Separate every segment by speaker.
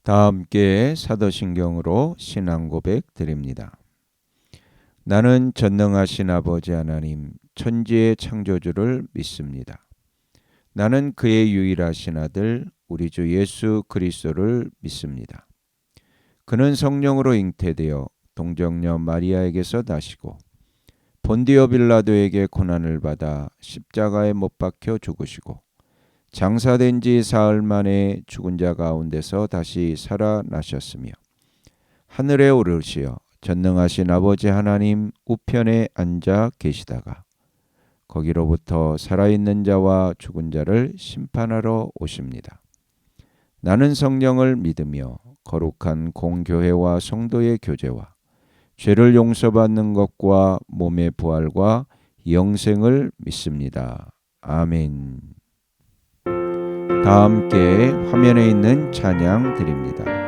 Speaker 1: 다 함께 사도신경으로 신앙 고백 드립니다. 나는 전능하신 아버지 하나님 천지의 창조주를 믿습니다. 나는 그의 유일하신 아들 우리 주 예수 그리스도를 믿습니다. 그는 성령으로 잉태되어 동정녀 마리아에게서 나시고 본디오 빌라도에게 고난을 받아 십자가에 못 박혀 죽으시고 장사된 지 사흘 만에 죽은 자 가운데서 다시 살아나셨으며 하늘에 오르시어 전능하신 아버지 하나님 우편에 앉아 계시다가 거기로부터 살아있는 자와 죽은 자를 심판하러 오십니다. 나는 성령을 믿으며 거룩한 공교회와 성도의 교제와 죄를 용서받는 것과 몸의 부활과 영생을 믿습니다. 아멘. 다 함께 화면에 있는 찬양 드립니다.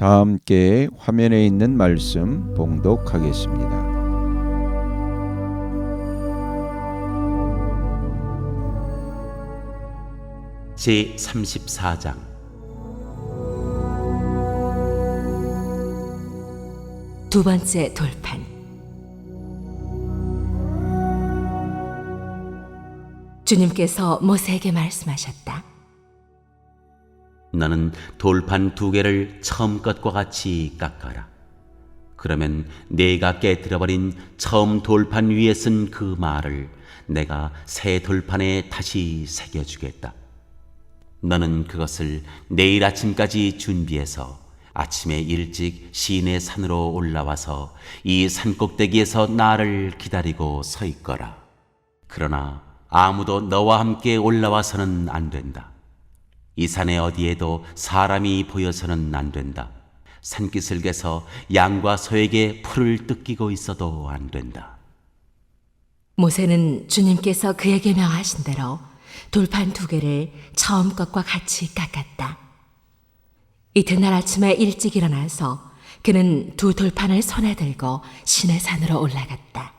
Speaker 1: 다 함께 화면에 있는 말씀 봉독하겠습니다.
Speaker 2: 제34장
Speaker 3: 두 번째 돌판. 주님께서 모세에게 말씀하셨다.
Speaker 2: 너는 돌판 2개를 처음 것과 같이 깎아라. 그러면 네가 깨뜨려버린 처음 돌판 위에 쓴 그 말을 내가 새 돌판에 다시 새겨주겠다. 너는 그것을 내일 아침까지 준비해서 아침에 일찍 시내 산으로 올라와서 이 산꼭대기에서 나를 기다리고 서 있거라. 그러나 아무도 너와 함께 올라와서는 안 된다. 이 산에 어디에도 사람이 보여서는 안 된다. 산기슭에서 양과 소에게 풀을 뜯기고 있어도 안 된다.
Speaker 3: 모세는 주님께서 그에게 명하신 대로 돌판 2개를 처음 것과 같이 깎았다. 이튿날 아침에 일찍 일어나서 그는 2 돌판을 손에 들고 시내산으로 올라갔다.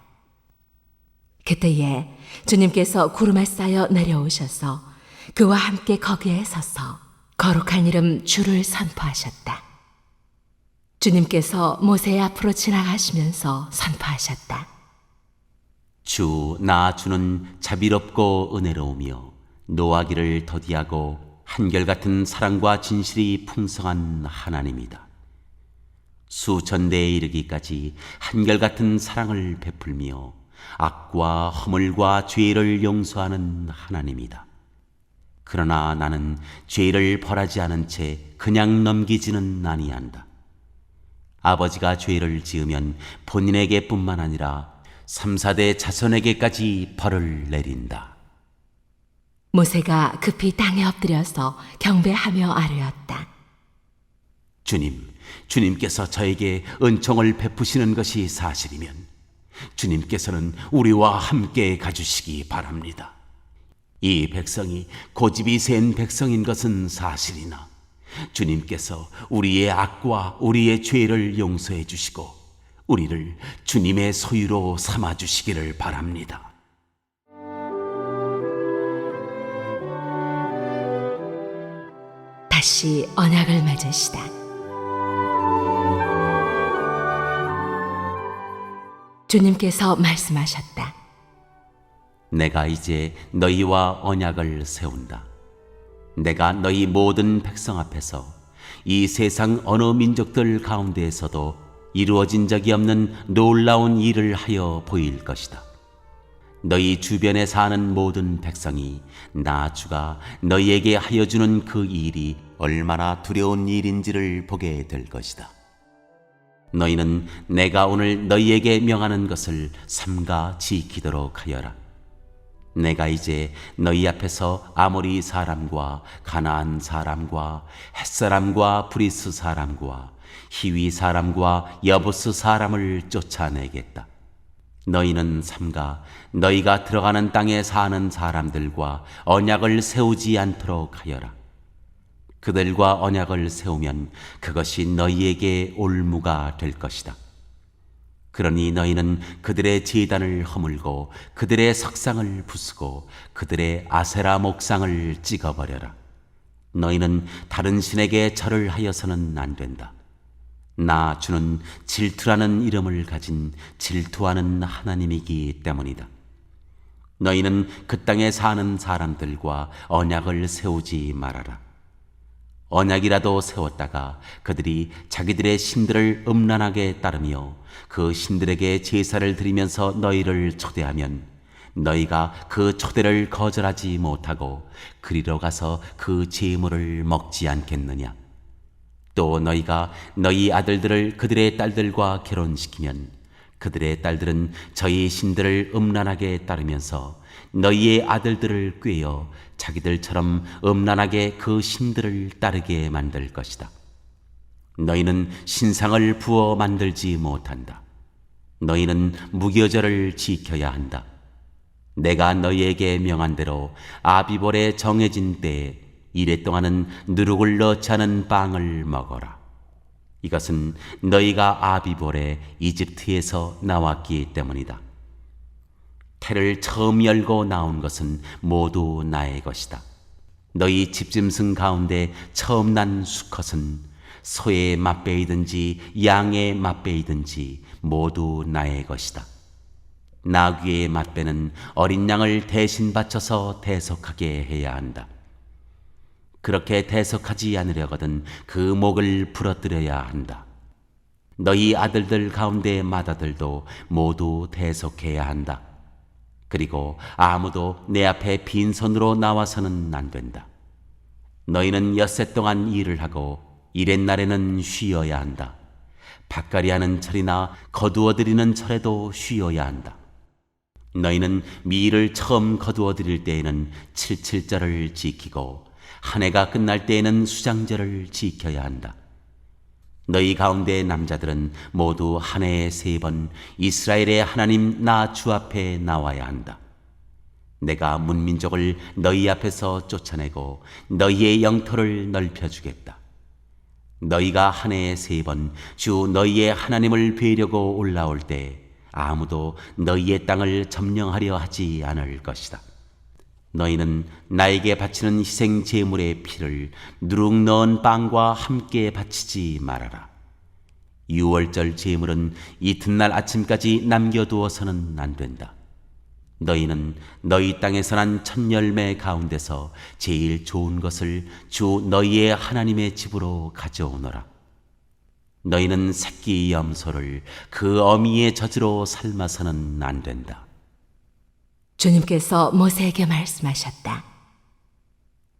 Speaker 3: 그때에 주님께서 구름에 쌓여 내려오셔서 그와 함께 거기에 서서 거룩한 이름 주를 선포하셨다. 주님께서 모세 앞으로 지나가시면서 선포하셨다.
Speaker 2: 나 주는 자비롭고 은혜로우며 노하기를 더디하고 한결같은 사랑과 진실이 풍성한 하나님이다. 수천 대에 이르기까지 한결같은 사랑을 베풀며 악과 허물과 죄를 용서하는 하나님이다. 그러나 나는 죄를 벌하지 않은 채 그냥 넘기지는 아니한다. 아버지가 죄를 지으면 본인에게 뿐만 아니라 3, 4대 자손에게까지 벌을 내린다.
Speaker 3: 모세가 급히 땅에 엎드려서 경배하며 아뢰었다.
Speaker 2: 주님께서 저에게 은총을 베푸시는 것이 사실이면 주님께서는 우리와 함께 가주시기 바랍니다. 이 백성이 고집이 센 백성인 것은 사실이나 주님께서 우리의 악과 우리의 죄를 용서해 주시고 우리를 주님의 소유로 삼아 주시기를 바랍니다.
Speaker 3: 다시 언약을 맺으시다. 주님께서 말씀하셨다.
Speaker 2: 내가 이제 너희와 언약을 세운다. 내가 너희 모든 백성 앞에서 이 세상 어느 민족들 가운데에서도 이루어진 적이 없는 놀라운 일을 하여 보일 것이다. 너희 주변에 사는 모든 백성이 나 주가 너희에게 하여 주는 그 일이 얼마나 두려운 일인지를 보게 될 것이다. 너희는 내가 오늘 너희에게 명하는 것을 삼가 지키도록 하여라. 내가 이제 너희 앞에서 아모리 사람과 가나안 사람과 헷사람과 브리스 사람과 히위 사람과 여부스 사람을 쫓아내겠다. 너희는 삼가 너희가 들어가는 땅에 사는 사람들과 언약을 세우지 않도록 하여라. 그들과 언약을 세우면 그것이 너희에게 올무가 될 것이다. 그러니 너희는 그들의 제단을 허물고 그들의 석상을 부수고 그들의 아세라 목상을 찍어버려라. 너희는 다른 신에게 절을 하여서는 안 된다. 나 주는 질투라는 이름을 가진 질투하는 하나님이기 때문이다. 너희는 그 땅에 사는 사람들과 언약을 세우지 말아라. 언약이라도 세웠다가 그들이 자기들의 신들을 음란하게 따르며 그 신들에게 제사를 드리면서 너희를 초대하면 너희가 그 초대를 거절하지 못하고 그리로 가서 그 제물을 먹지 않겠느냐. 또 너희가 너희 아들들을 그들의 딸들과 결혼시키면 그들의 딸들은 저희 신들을 음란하게 따르면서 너희의 아들들을 꾀어 자기들처럼 음란하게 그 신들을 따르게 만들 것이다. 너희는 신상을 부어 만들지 못한다. 너희는 무교절을 지켜야 한다. 내가 너희에게 명한 대로 아비볼에 정해진 때에 이래 동안은 누룩을 넣지 않은 빵을 먹어라. 이것은 너희가 아비볼에 이집트에서 나왔기 때문이다. 태를 처음 열고 나온 것은 모두 나의 것이다. 너희 집짐승 가운데 처음 난 수컷은 소의 맛배이든지 양의 맛배이든지 모두 나의 것이다. 나귀의 맛배는 어린 양을 대신 바쳐서 대속하게 해야 한다. 그렇게 대속하지 않으려거든 그 목을 부러뜨려야 한다. 너희 아들들 가운데 맏아들도 모두 대속해야 한다. 그리고 아무도 내 앞에 빈손으로 나와서는 안 된다. 너희는 엿새 동안 일을 하고 이렛날에는 쉬어야 한다. 밭갈이 하는 철이나 거두어 드리는 철에도 쉬어야 한다. 너희는 밀을 처음 거두어 드릴 때에는 칠칠절을 지키고 한 해가 끝날 때에는 수장절을 지켜야 한다. 너희 가운데 남자들은 모두 한 해에 3번 이스라엘의 하나님 나 주 앞에 나와야 한다. 내가 문민족을 너희 앞에서 쫓아내고 너희의 영토를 넓혀주겠다. 너희가 한 해에 3번 주 너희의 하나님을 뵈려고 올라올 때 아무도 너희의 땅을 점령하려 하지 않을 것이다. 너희는 나에게 바치는 희생 제물의 피를 누룩 넣은 빵과 함께 바치지 말아라. 유월절 제물은 이튿날 아침까지 남겨두어서는 안 된다. 너희는 너희 땅에서 난 첫 열매 가운데서 제일 좋은 것을 주 너희의 하나님의 집으로 가져오너라. 너희는 새끼 염소를 그 어미의 젖으로 삶아서는 안 된다.
Speaker 3: 주님께서 모세에게 말씀하셨다.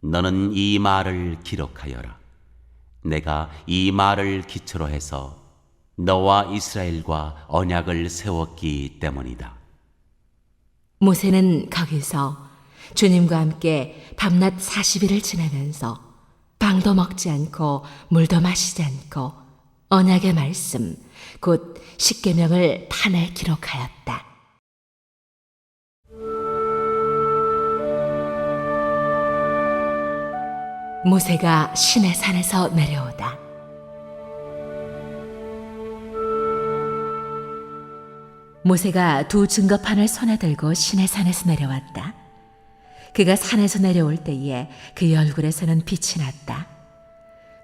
Speaker 2: 너는 이 말을 기록하여라. 내가 이 말을 기초로 해서 너와 이스라엘과 언약을 세웠기 때문이다.
Speaker 3: 모세는 거기서 주님과 함께 밤낮 40일을 지내면서 빵도 먹지 않고 물도 마시지 않고 언약의 말씀, 곧 십계명을 판에 기록하였다. 모세가 시내 산에서 내려오다. 모세가 두 증거판을 손에 들고 시내 산에서 내려왔다. 그가 산에서 내려올 때에 그의 얼굴에서는 빛이 났다.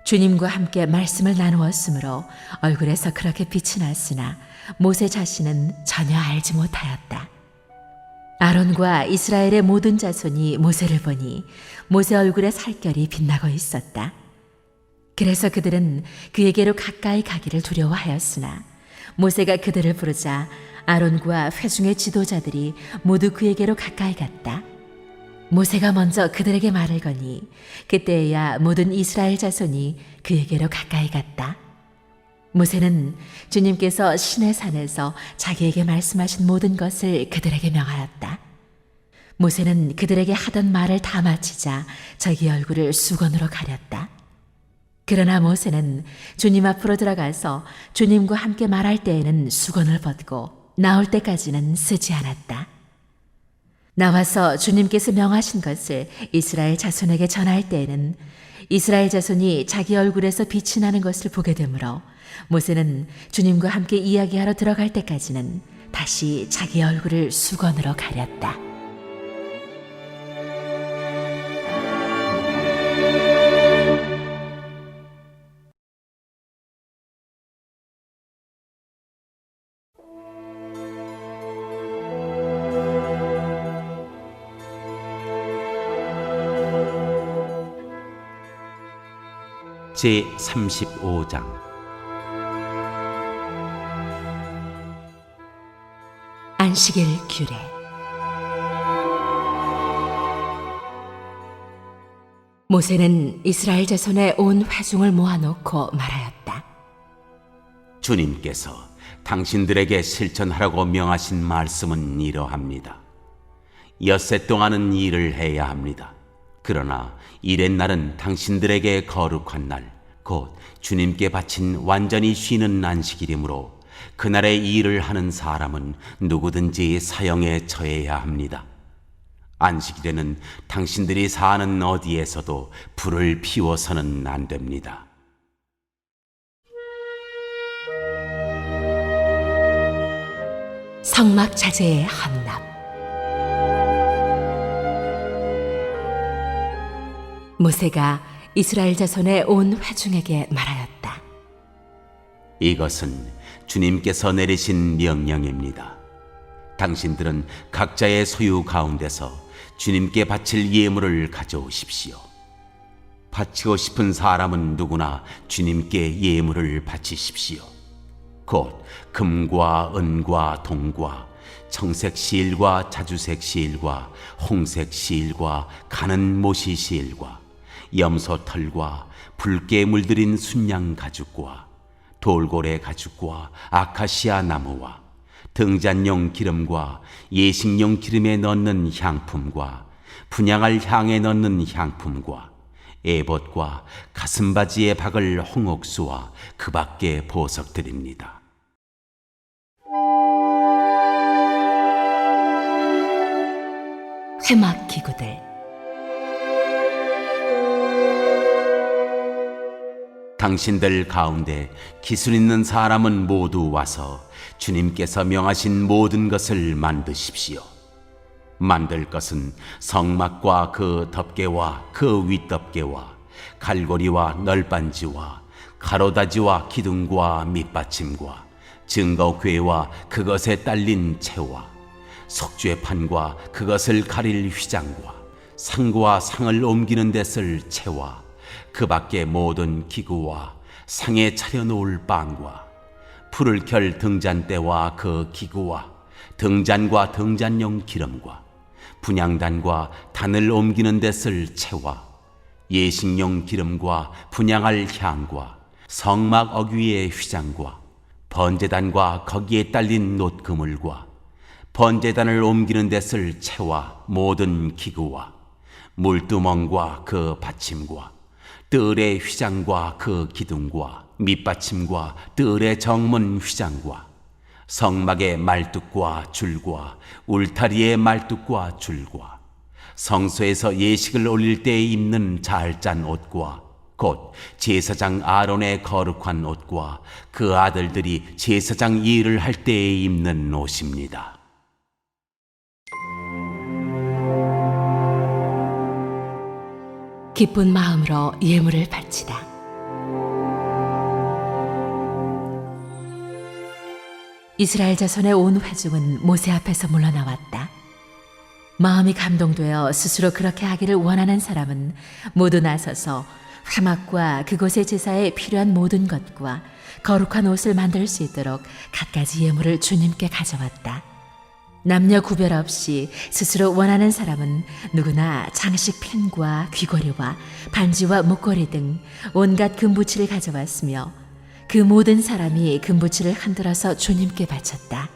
Speaker 3: 주님과 함께 말씀을 나누었으므로 얼굴에서 그렇게 빛이 났으나 모세 자신은 전혀 알지 못하였다. 아론과 이스라엘의 모든 자손이 모세를 보니 모세 얼굴에 살결이 빛나고 있었다. 그래서 그들은 그에게로 가까이 가기를 두려워하였으나 모세가 그들을 부르자 아론과 회중의 지도자들이 모두 그에게로 가까이 갔다. 모세가 먼저 그들에게 말을 거니 그때야 모든 이스라엘 자손이 그에게로 가까이 갔다. 모세는 주님께서 시내 산에서 자기에게 말씀하신 모든 것을 그들에게 명하였다. 모세는 그들에게 하던 말을 다 마치자 자기 얼굴을 수건으로 가렸다. 그러나 모세는 주님 앞으로 들어가서 주님과 함께 말할 때에는 수건을 벗고 나올 때까지는 쓰지 않았다. 나와서 주님께서 명하신 것을 이스라엘 자손에게 전할 때에는 이스라엘 자손이 자기 얼굴에서 빛이 나는 것을 보게 되므로 모세는 주님과 함께 이야기하러 들어갈 때까지는 다시 자기 얼굴을 수건으로 가렸다.
Speaker 2: 제35장
Speaker 3: 안식일 규례. 모세는 이스라엘 자손의 온 회중을 모아놓고 말하였다.
Speaker 2: 주님께서 당신들에게 실천하라고 명하신 말씀은 이러합니다. 엿새 동안은 일을 해야 합니다. 그러나 일의 날은 당신들에게 거룩한 날, 곧 주님께 바친 완전히 쉬는 안식일이므로 그날에 일을 하는 사람은 누구든지 사형에 처해야 합니다. 안식일에는 당신들이 사는 어디에서도 불을 피워서는 안 됩니다.
Speaker 3: 성막 자재의 헌납. 모세가 이스라엘 자손의 온 회중에게 말하였다.
Speaker 2: 이것은 주님께서 내리신 명령입니다. 당신들은 각자의 소유 가운데서 주님께 바칠 예물을 가져오십시오. 바치고 싶은 사람은 누구나 주님께 예물을 바치십시오. 곧 금과 은과 동과 청색 실과 자주색 실과 홍색 실과 가는 모시 실과 염소 털과 붉게 물들인 순양 가죽과 돌고래 가죽과 아카시아 나무와 등잔용 기름과 예식용 기름에 넣는 향품과 분향할 향에 넣는 향품과 에봇과 가슴바지에 박을 홍옥수와 그 밖의 보석들입니다.
Speaker 3: 회막 기구들.
Speaker 2: 당신들 가운데 기술 있는 사람은 모두 와서 주님께서 명하신 모든 것을 만드십시오. 만들 것은 성막과 그 덮개와 그 윗덮개와 갈고리와 널빤지와 가로다지와 기둥과 밑받침과 증거궤와 그것에 딸린 채와 석주의 판과 그것을 가릴 휘장과 상과 상을 옮기는 데 쓸 채와 그 밖의 모든 기구와 상에 차려놓을 빵과 불을 켤 등잔대와 그 기구와 등잔과 등잔용 기름과 분향단과 단을 옮기는 데 쓸 채와 예식용 기름과 분향할 향과 성막 어귀의 휘장과 번제단과 거기에 딸린 놋그물과 번제단을 옮기는 데 쓸 채와 모든 기구와 물두멍과 그 받침과 뜰의 휘장과 그 기둥과 밑받침과 뜰의 정문 휘장과 성막의 말뚝과 줄과 울타리의 말뚝과 줄과 성소에서 예식을 올릴 때 입는 잘 짠 옷과 곧 제사장 아론의 거룩한 옷과 그 아들들이 제사장 일을 할 때에 입는 옷입니다.
Speaker 3: 기쁜 마음으로 예물을 바치다. 이스라엘 자손의 온 회중은 모세 앞에서 물러나왔다. 마음이 감동되어 스스로 그렇게 하기를 원하는 사람은 모두 나서서 회막과 그곳의 제사에 필요한 모든 것과 거룩한 옷을 만들 수 있도록 갖가지 예물을 주님께 가져왔다. 남녀 구별 없이 스스로 원하는 사람은 누구나 장식 핀과 귀걸이와 반지와 목걸이 등 온갖 금부치를 가져왔으며 그 모든 사람이 금부치를 흔들어서 주님께 바쳤다.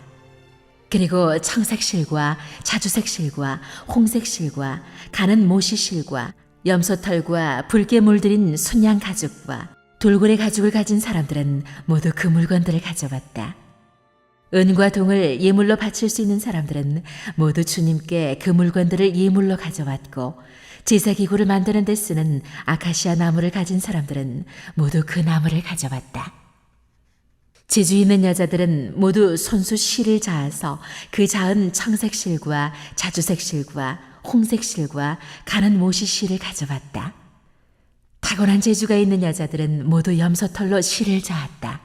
Speaker 3: 그리고 청색실과 자주색실과 홍색실과 가는 모시실과 염소털과 붉게 물들인 순양 가죽과 돌고래 가죽을 가진 사람들은 모두 그 물건들을 가져왔다. 은과 동을 예물로 바칠 수 있는 사람들은 모두 주님께 그 물건들을 예물로 가져왔고 제사기구를 만드는 데 쓰는 아카시아 나무를 가진 사람들은 모두 그 나무를 가져왔다. 재주 있는 여자들은 모두 손수 실을 자아서 그 자은 청색실과 자주색실과 홍색실과 가는 모시실을 가져왔다. 타고난 재주가 있는 여자들은 모두 염소털로 실을 자았다.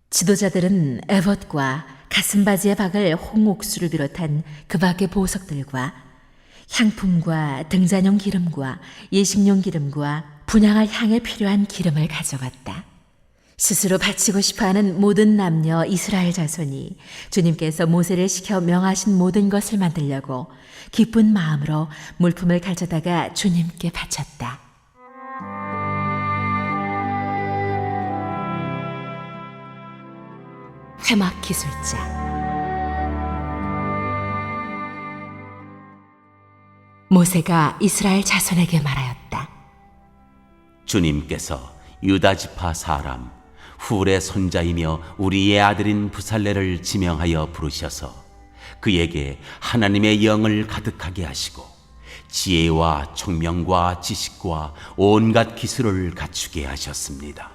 Speaker 3: 지도자들은 에봇과 가슴바지에 박을 홍옥수를 비롯한 그 밖의 보석들과 향품과 등잔용 기름과 예식용 기름과 분향할 향에 필요한 기름을 가져갔다. 스스로 바치고 싶어하는 모든 남녀 이스라엘 자손이 주님께서 모세를 시켜 명하신 모든 것을 만들려고 기쁜 마음으로 물품을 가져다가 주님께 바쳤다. 회막 기술자. 모세가 이스라엘 자손에게 말하였다.
Speaker 2: 주님께서 유다 지파 사람 훌의 손자이며 우리의 아들인 부살레를 지명하여 부르셔서 그에게 하나님의 영을 가득하게 하시고 지혜와 총명과 지식과 온갖 기술을 갖추게 하셨습니다.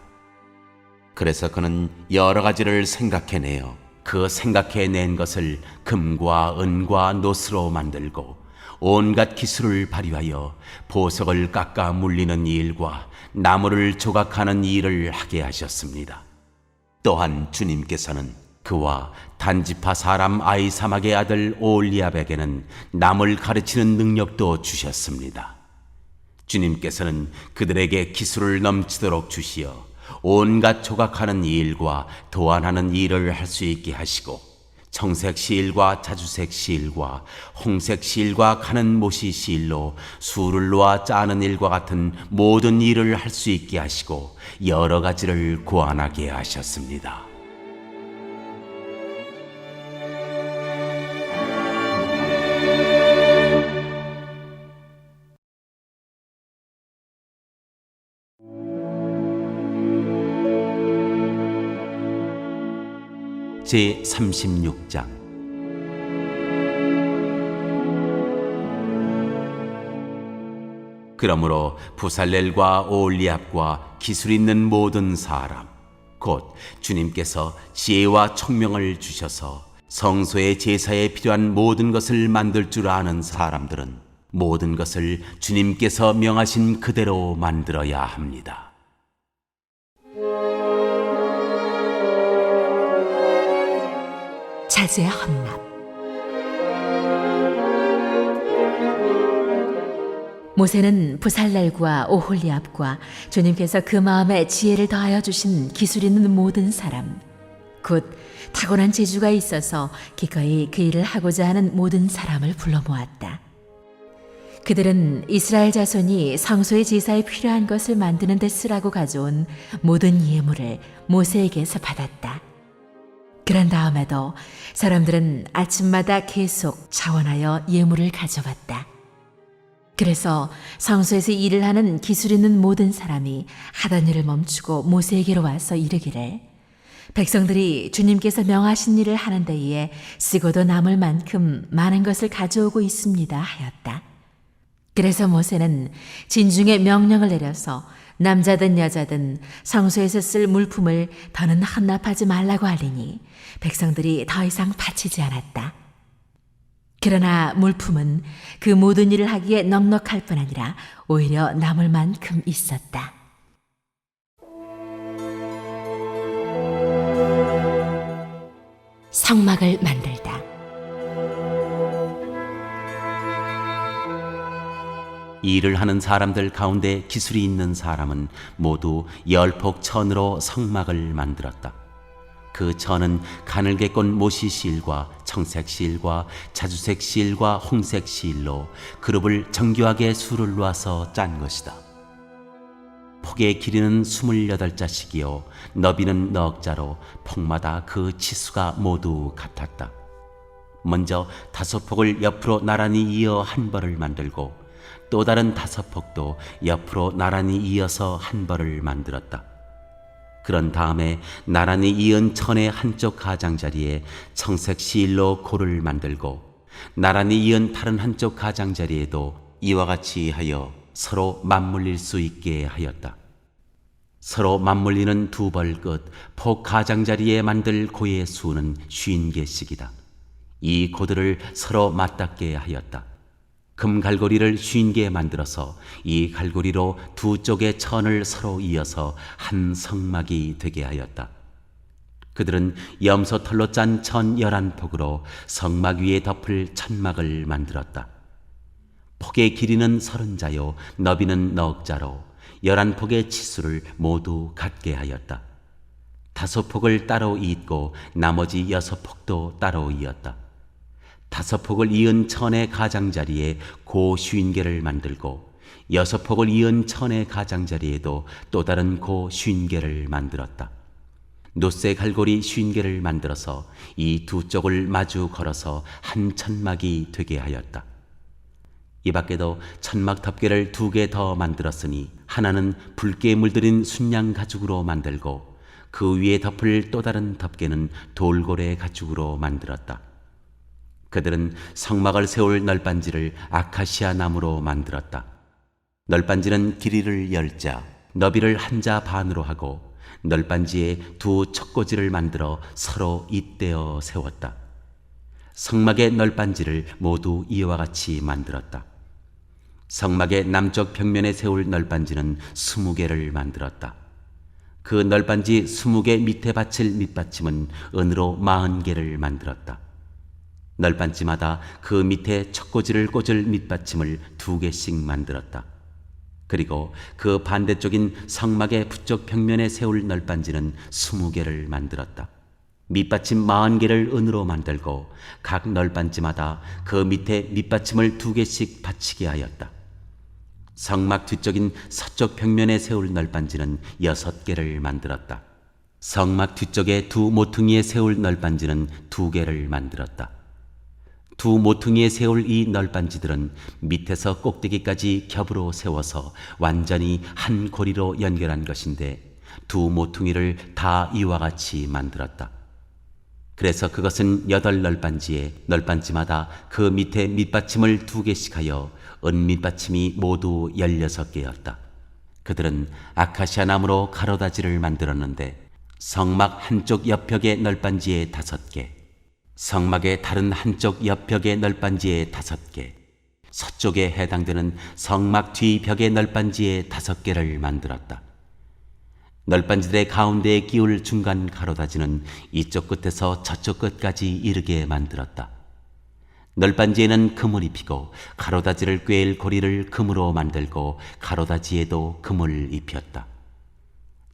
Speaker 2: 그래서 그는 여러 가지를 생각해내어 그 생각해낸 것을 금과 은과 노스로 만들고 온갖 기술을 발휘하여 보석을 깎아 물리는 일과 나무를 조각하는 일을 하게 하셨습니다. 또한 주님께서는 그와 단지파 사람 아이사막의 아들 오올리압에게는 남을 가르치는 능력도 주셨습니다. 주님께서는 그들에게 기술을 넘치도록 주시어 온갖 조각하는 일과 도안하는 일을 할 수 있게 하시고 청색 실과 자주색 실과 홍색 실과 가는 모시 실로 술을 놓아 짜는 일과 같은 모든 일을 할 수 있게 하시고 여러 가지를 고안하게 하셨습니다. 제36장 그러므로 부살렐과 오올리압과 기술 있는 모든 사람 곧 주님께서 지혜와 총명을 주셔서 성소의 제사에 필요한 모든 것을 만들 줄 아는 사람들은 모든 것을 주님께서 명하신 그대로 만들어야 합니다.
Speaker 3: 자재의 헌납. 모세는 부살렐과 오홀리압과 주님께서 그 마음에 지혜를 더하여 주신 기술 있는 모든 사람, 곧 타고난 재주가 있어서 기꺼이 그 일을 하고자 하는 모든 사람을 불러 모았다. 그들은 이스라엘 자손이 성소의 제사에 필요한 것을 만드는 데 쓰라고 가져온 모든 예물을 모세에게서 받았다. 그런 다음에도 사람들은 아침마다 계속 자원하여 예물을 가져왔다. 그래서 성소에서 일을 하는 기술 있는 모든 사람이 하던 일을 멈추고 모세에게로 와서 이르기를, 백성들이 주님께서 명하신 일을 하는 데에 쓰고도 남을 만큼 많은 것을 가져오고 있습니다 하였다. 그래서 모세는 진중에 명령을 내려서 남자든 여자든 성소에서 쓸 물품을 더는 헌납하지 말라고 하리니 백성들이 더 이상 바치지 않았다. 그러나 물품은 그 모든 일을 하기에 넉넉할 뿐 아니라 오히려 남을 만큼 있었다. 성막을 만들다.
Speaker 2: 일을 하는 사람들 가운데 기술이 있는 사람은 모두 10폭 천으로 성막을 만들었다. 그 천은 가늘게 꼰 모시 실과 청색 실과 자주색 실과 홍색 실로 그룹을 정교하게 수를 놓아서 짠 것이다. 폭의 길이는 28자씩이요 너비는 넉 자로 폭마다 그 치수가 모두 같았다. 먼저 5폭을 옆으로 나란히 이어 한 벌을 만들고 또 다른 5폭도 옆으로 나란히 이어서 한 벌을 만들었다. 그런 다음에 나란히 이은 천의 한쪽 가장자리에 청색 실로 고를 만들고 나란히 이은 다른 한쪽 가장자리에도 이와 같이 하여 서로 맞물릴 수 있게 하였다. 서로 맞물리는 두 벌 끝 폭 가장자리에 만들 고의 수는 50개씩이다. 이 고들을 서로 맞닿게 하였다. 금 갈고리를 50개 만들어서 이 갈고리로 두 쪽의 천을 서로 이어서 한 성막이 되게 하였다. 그들은 염소 털로 짠 천 11폭으로 성막 위에 덮을 천막을 만들었다. 폭의 길이는 30자요 너비는 넉 자로 11폭의 치수를 모두 같게 하였다. 5폭을 따로 잇고 나머지 6폭도 따로 이었다. 5폭을 이은 천의 가장자리에 고 50개를 만들고 6폭을 이은 천의 가장자리에도 또 다른 고 50개를 만들었다. 노쇠 갈고리 50개를 만들어서 이 두 쪽을 마주 걸어서 한 천막이 되게 하였다. 이 밖에도 천막 덮개를 2개 더 만들었으니 하나는 붉게 물들인 순양 가죽으로 만들고 그 위에 덮을 또 다른 덮개는 돌고래 가죽으로 만들었다. 그들은 성막을 세울 널빤지를 아카시아 나무로 만들었다. 널빤지는 길이를 10자, 너비를 1자 반으로 하고 널빤지에 두 척꽂이를 만들어 서로 잇대어 세웠다. 성막의 널빤지를 모두 이와 같이 만들었다. 성막의 남쪽 벽면에 세울 널빤지는 20개를 만들었다. 그 널빤지 20개 밑에 받칠 밑받침은 은으로 40개를 만들었다. 널빤지마다 그 밑에 척꽂이를 꽂을 밑받침을 2개씩 만들었다. 그리고 그 반대쪽인 성막의 북쪽 벽면에 세울 널빤지는 20개를 만들었다. 밑받침 40개를 은으로 만들고 각 널빤지마다 그 밑에 밑받침을 2개씩 받치게 하였다. 성막 뒤쪽인 서쪽 벽면에 세울 널빤지는 6개를 만들었다. 성막 뒤쪽에 두 모퉁이에 세울 널빤지는 2개를 만들었다. 두 모퉁이에 세울 이 널빤지들은 밑에서 꼭대기까지 겹으로 세워서 완전히 한 고리로 연결한 것인데 두 모퉁이를 다 이와 같이 만들었다. 그래서 그것은 8널빤지에 널빤지마다 그 밑에 밑받침을 2개씩 하여 은 밑받침이 모두 16개였다. 그들은 아카시아 나무로 가로다지를 만들었는데 성막 한쪽 옆벽의 널빤지에 5개, 성막의 다른 한쪽 옆벽의 널빤지에 5개, 서쪽에 해당되는 성막 뒤벽의 널빤지에 5개를 만들었다. 널빤지들의 가운데에 끼울 중간 가로다지는 이쪽 끝에서 저쪽 끝까지 이르게 만들었다. 널빤지에는 금을 입히고 가로다지를 꿰일 고리를 금으로 만들고 가로다지에도 금을 입혔다.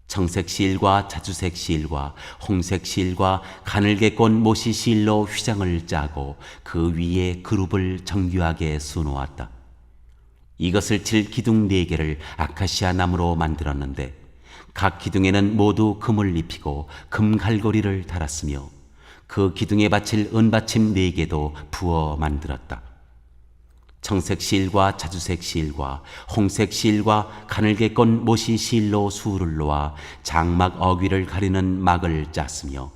Speaker 2: 청색 실과 자주색 실과 홍색 실과 가늘게 꼰 모시 실로 휘장을 짜고 그 위에 그룹을 정교하게 수놓았다. 이것을 칠 기둥 4개를 아카시아 나무로 만들었는데 각 기둥에는 모두 금을 입히고 금갈고리를 달았으며 그 기둥에 받칠 은받침 4개도 부어 만들었다. 청색 실과 자주색 실과 홍색 실과 가늘게 꼰 모시 실로 수를 놓아 장막 어귀를 가리는 막을 짰으며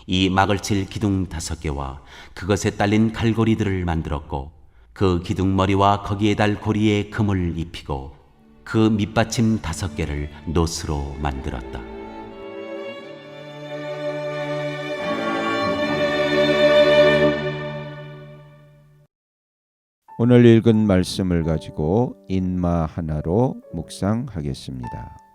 Speaker 2: 이 막을 칠 기둥 5개와 그것에 딸린 갈고리들을 만들었고 그 기둥머리와 거기에 달 고리에 금을 입히고 그 밑받침 5개를 노스로 만들었다.
Speaker 1: 오늘 읽은 말씀을 가지고 인마 하나로 묵상하겠습니다.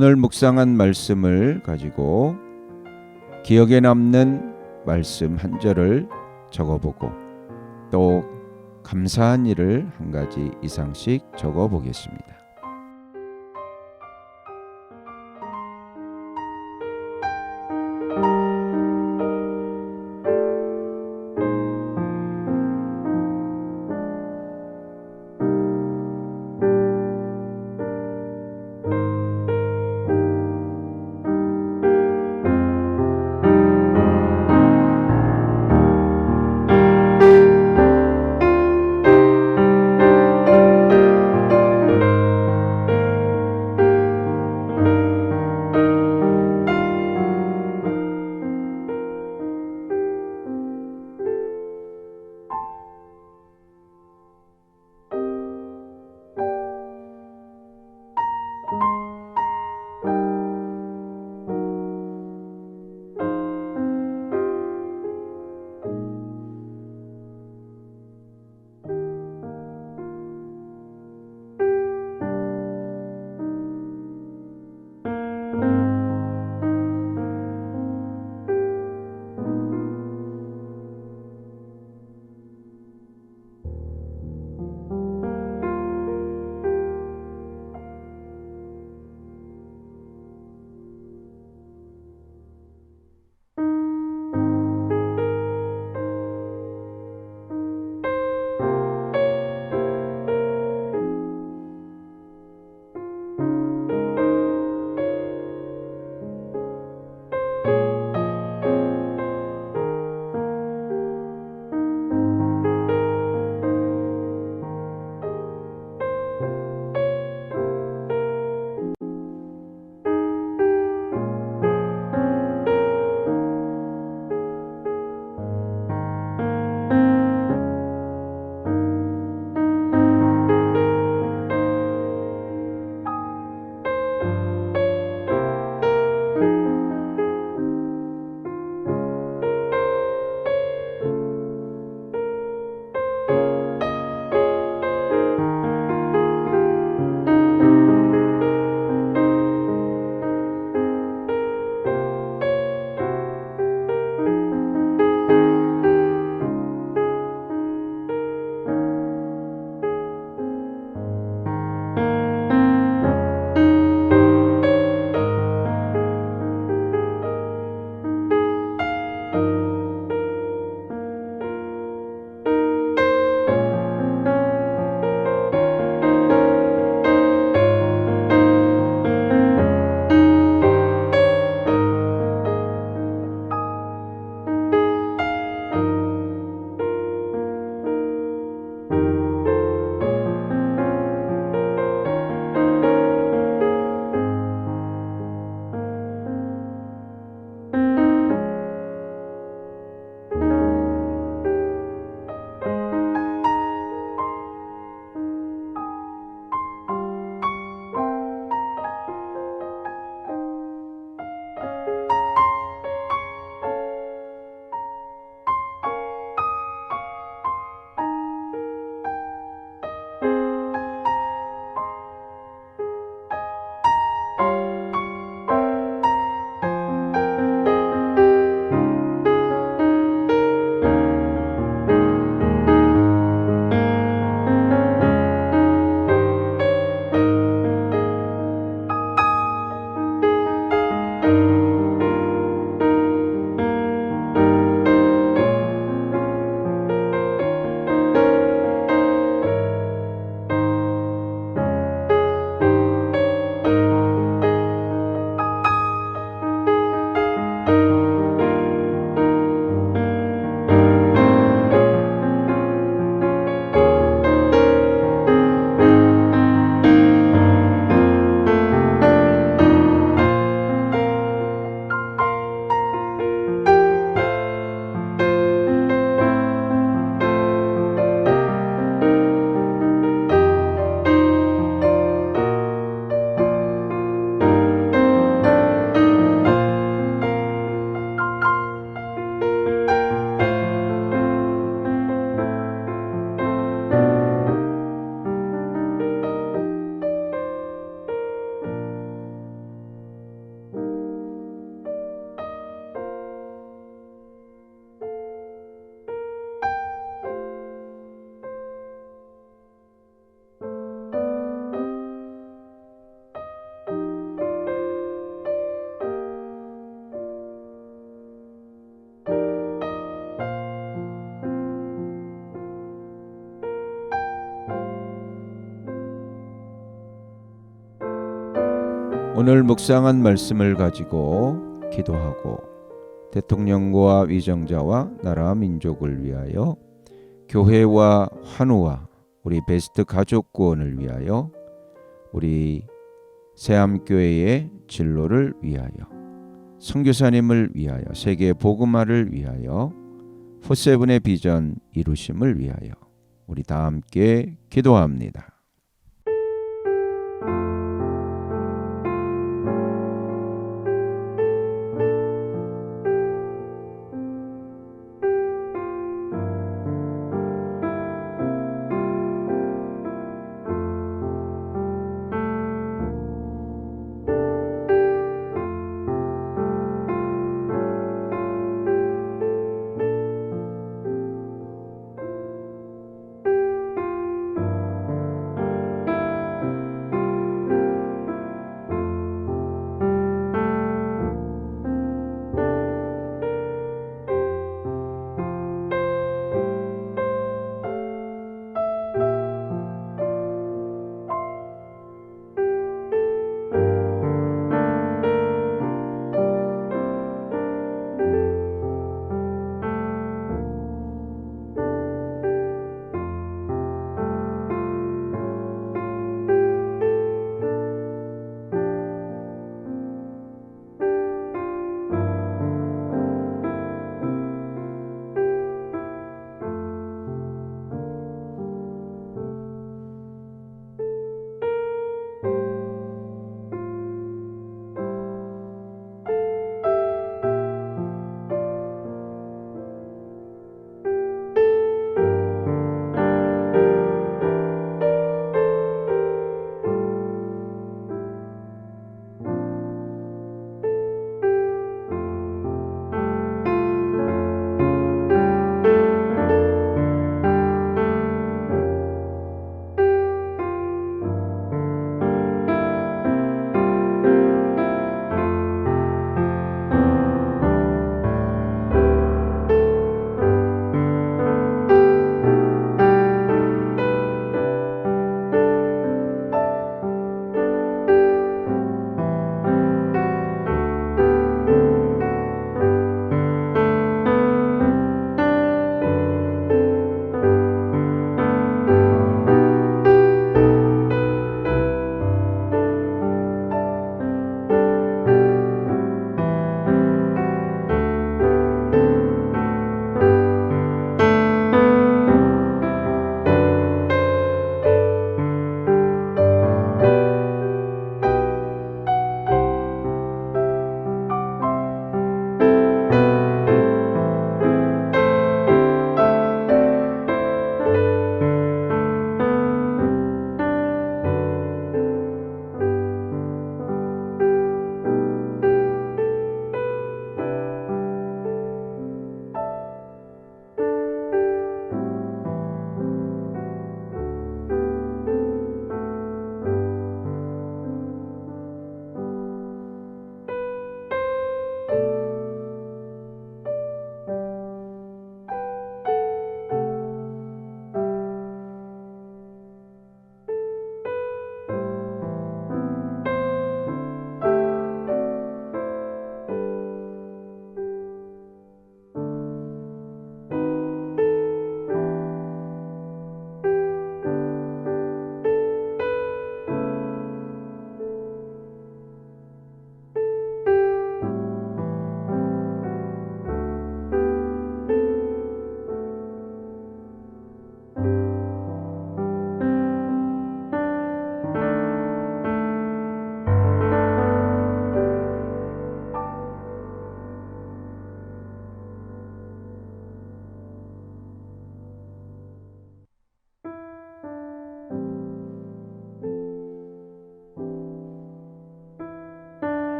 Speaker 1: 오늘 묵상한 말씀을 가지고 기억에 남는 말씀 한 절을 적어보고 또 감사한 일을 한 가지 이상씩 적어보겠습니다. 오늘 묵상한 말씀을 가지고 기도하고 대통령과 위정자와 나라 민족을 위하여 교회와 환우와 우리 베스트 가족 구원을 위하여 우리 새암교회의 진로를 위하여 선교사님을 위하여 세계 복음화를 위하여 포세븐의 비전 이루심을 위하여 우리 다 함께 기도합니다.